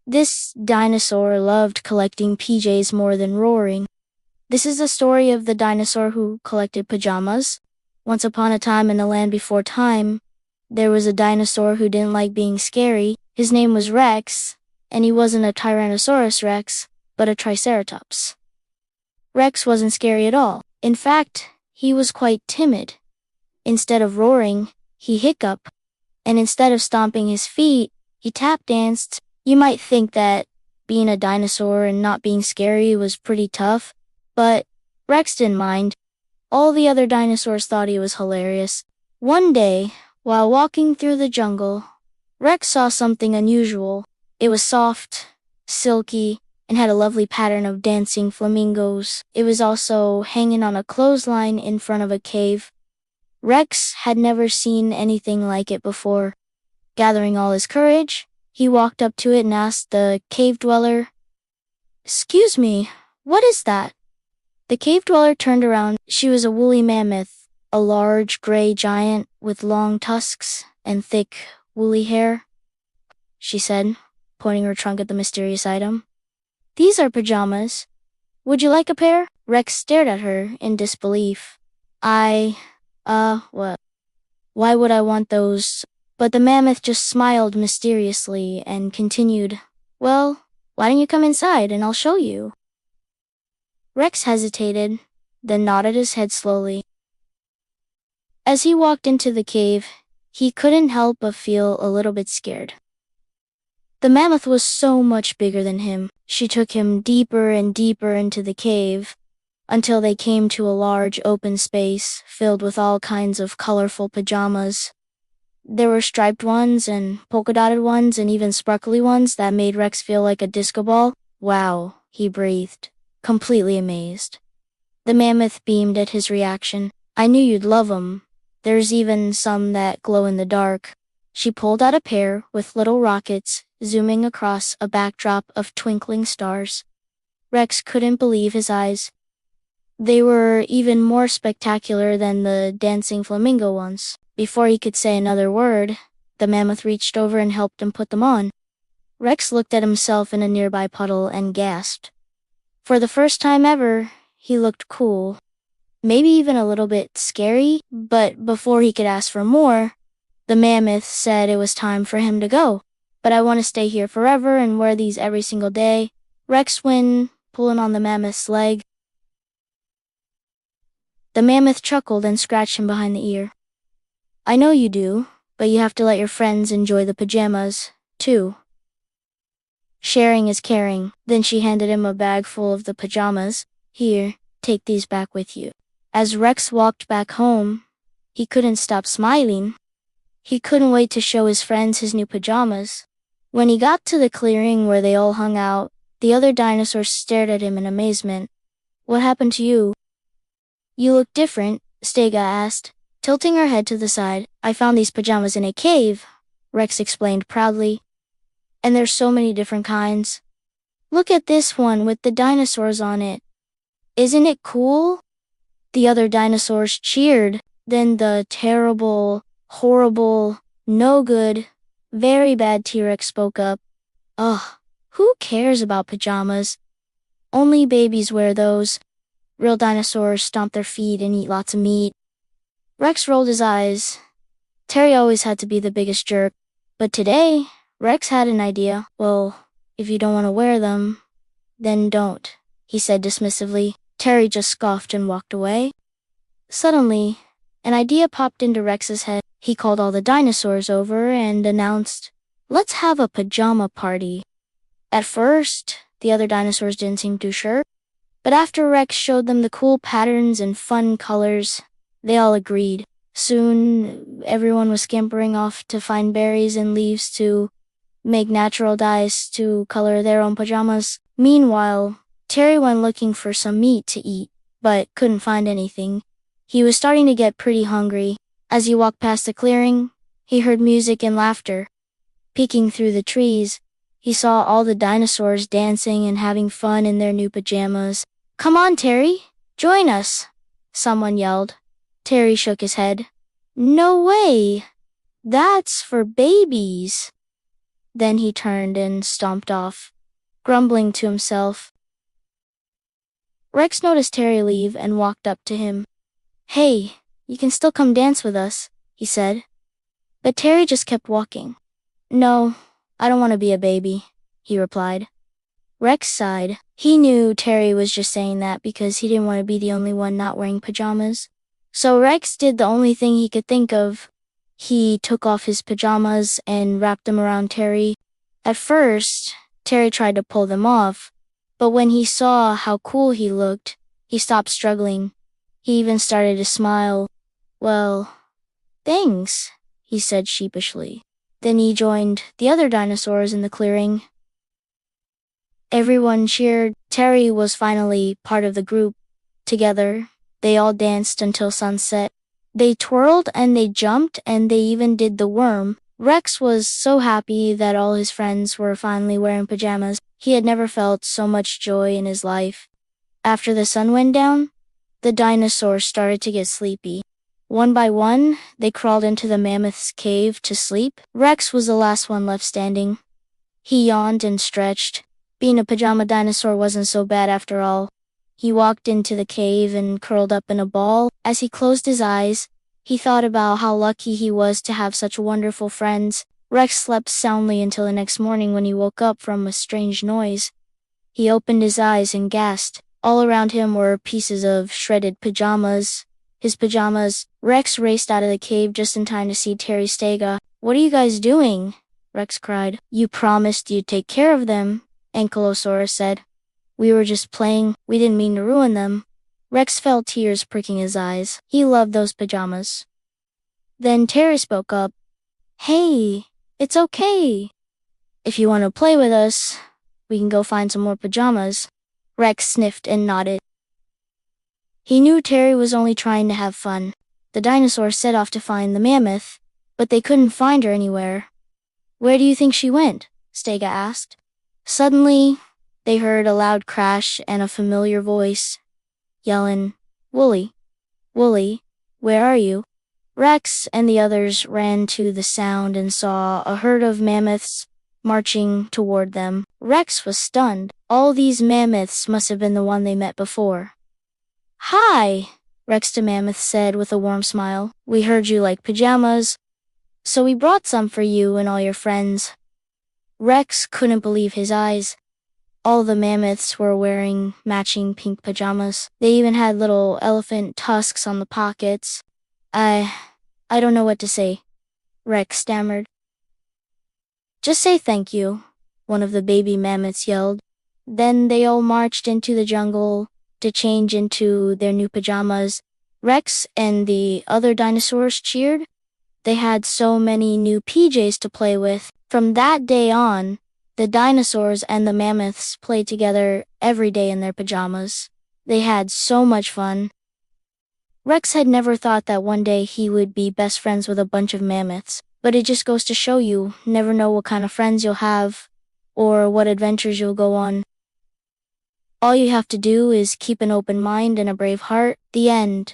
This dinosaur loved collecting PJs more than roaring. This is the story of the dinosaur who collected pajamas. Once upon a time in a land before time, there was a dinosaur who didn't like being scary. His name was Rex, and he wasn't a Tyrannosaurus Rex, but a Triceratops. Rex wasn't scary at all. In fact, he was quite timid. Instead of roaring, he hiccuped, and instead of stomping his feet, he tap danced. You might think that being a dinosaur and not being scary was pretty tough, but Rex didn't mind. All the other dinosaurs thought he was hilarious. One day, while walking through the jungle, Rex saw something unusual. It was soft, silky, and had a lovely pattern of dancing flamingos. It was also hanging on a clothesline in front of a cave. Rex had never seen anything like it before. Gathering all his courage, he walked up to it and asked the cave dweller, "Excuse me, what is that?" The cave dweller turned around. She was a woolly mammoth, a large gray giant with long tusks and thick, woolly hair. She said, pointing her trunk at the mysterious item. "These are pajamas. Would you like a pair?" Rex stared at her in disbelief. What? Why would I want those? But the mammoth just smiled mysteriously and continued, "Well, why don't you come inside and I'll show you?" Rex hesitated, then nodded his head slowly. As he walked into the cave, he couldn't help but feel a little bit scared. The mammoth was so much bigger than him. She took him deeper and deeper into the cave, until they came to a large open space filled with all kinds of colorful pajamas. There were striped ones and polka-dotted ones and even sparkly ones that made Rex feel like a disco ball. "Wow," he breathed, completely amazed. The mammoth beamed at his reaction. "I knew you'd love 'em. There's even some that glow in the dark." She pulled out a pair with little rockets zooming across a backdrop of twinkling stars. Rex couldn't believe his eyes. They were even more spectacular than the dancing flamingo ones. Before he could say another word, the mammoth reached over and helped him put them on. Rex looked at himself in a nearby puddle and gasped. For the first time ever, he looked cool. Maybe even a little bit scary, but before he could ask for more, the mammoth said it was time for him to go. "But I want to stay here forever and wear these every single day." Rex went, pulling on the mammoth's leg. The mammoth chuckled and scratched him behind the ear. "I know you do, but you have to let your friends enjoy the pajamas, too. Sharing is caring." Then she handed him a bag full of the pajamas. "Here, take these back with you." As Rex walked back home, he couldn't stop smiling. He couldn't wait to show his friends his new pajamas. When he got to the clearing where they all hung out, the other dinosaurs stared at him in amazement. "What happened to you?" "You look different," Stega asked, tilting her head to the side. "I found these pajamas in a cave," Rex explained proudly. "And there's so many different kinds. Look at this one with the dinosaurs on it. Isn't it cool?" The other dinosaurs cheered. Then the terrible, horrible, no good, very bad T-Rex spoke up. "Ugh, who cares about pajamas? Only babies wear those. Real dinosaurs stomp their feet and eat lots of meat." Rex rolled his eyes. Terry always had to be the biggest jerk. But today, Rex had an idea. "Well, if you don't want to wear them, then don't," he said dismissively. Terry just scoffed and walked away. Suddenly, an idea popped into Rex's head. He called all the dinosaurs over and announced, "Let's have a pajama party." At first, the other dinosaurs didn't seem too sure, but after Rex showed them the cool patterns and fun colors, they all agreed. Soon, everyone was scampering off to find berries and leaves to make natural dyes to color their own pajamas. Meanwhile, Terry went looking for some meat to eat, but couldn't find anything. He was starting to get pretty hungry. As he walked past the clearing, he heard music and laughter. Peeking through the trees, he saw all the dinosaurs dancing and having fun in their new pajamas. "Come on, Terry, join us," someone yelled. Terry shook his head. "No way! That's for babies." Then he turned and stomped off, grumbling to himself. Rex noticed Terry leave and walked up to him. "Hey, you can still come dance with us," he said. But Terry just kept walking. "No, I don't want to be a baby," he replied. Rex sighed. He knew Terry was just saying that because he didn't want to be the only one not wearing pajamas. So Rex did the only thing he could think of. He took off his pajamas and wrapped them around Terry. At first, Terry tried to pull them off, but when he saw how cool he looked, he stopped struggling. He even started to smile. "Well, thanks," he said sheepishly. Then he joined the other dinosaurs in the clearing. Everyone cheered. Terry was finally part of the group. Together, they all danced until sunset. They twirled and they jumped and they even did the worm. Rex was so happy that all his friends were finally wearing pajamas. He had never felt so much joy in his life. After the sun went down, the dinosaurs started to get sleepy. One by one, they crawled into the mammoth's cave to sleep. Rex was the last one left standing. He yawned and stretched. Being a pajama dinosaur wasn't so bad after all. He walked into the cave and curled up in a ball. As he closed his eyes, he thought about how lucky he was to have such wonderful friends. Rex slept soundly until the next morning when he woke up from a strange noise. He opened his eyes and gasped. All around him were pieces of shredded pajamas. His pajamas. Rex raced out of the cave just in time to see Terry Stega. "What are you guys doing?" Rex cried. "You promised you'd take care of them," Ankylosaurus said. "We were just playing. We didn't mean to ruin them." Rex felt tears pricking his eyes. He loved those pajamas. Then Terry spoke up. "Hey, it's okay. If you want to play with us, we can go find some more pajamas." Rex sniffed and nodded. He knew Terry was only trying to have fun. The dinosaurs set off to find the mammoth, but they couldn't find her anywhere. "Where do you think she went?" Stega asked. Suddenly, they heard a loud crash and a familiar voice, yelling, "Wooly, Wooly, where are you?" Rex and the others ran to the sound and saw a herd of mammoths marching toward them. Rex was stunned. All these mammoths must have been the one they met before. "Hi," Rex the mammoth said with a warm smile. "We heard you like pajamas, so we brought some for you and all your friends." Rex couldn't believe his eyes. All the mammoths were wearing matching pink pajamas. They even had little elephant tusks on the pockets. I don't know what to say," Rex stammered. "Just say thank you," one of the baby mammoths yelled. Then they all marched into the jungle to change into their new pajamas. Rex and the other dinosaurs cheered. They had so many new PJs to play with. From that day on, the dinosaurs and the mammoths played together every day in their pajamas. They had so much fun. Rex had never thought that one day he would be best friends with a bunch of mammoths, but it just goes to show you never know what kind of friends you'll have or what adventures you'll go on. All you have to do is keep an open mind and a brave heart. The end.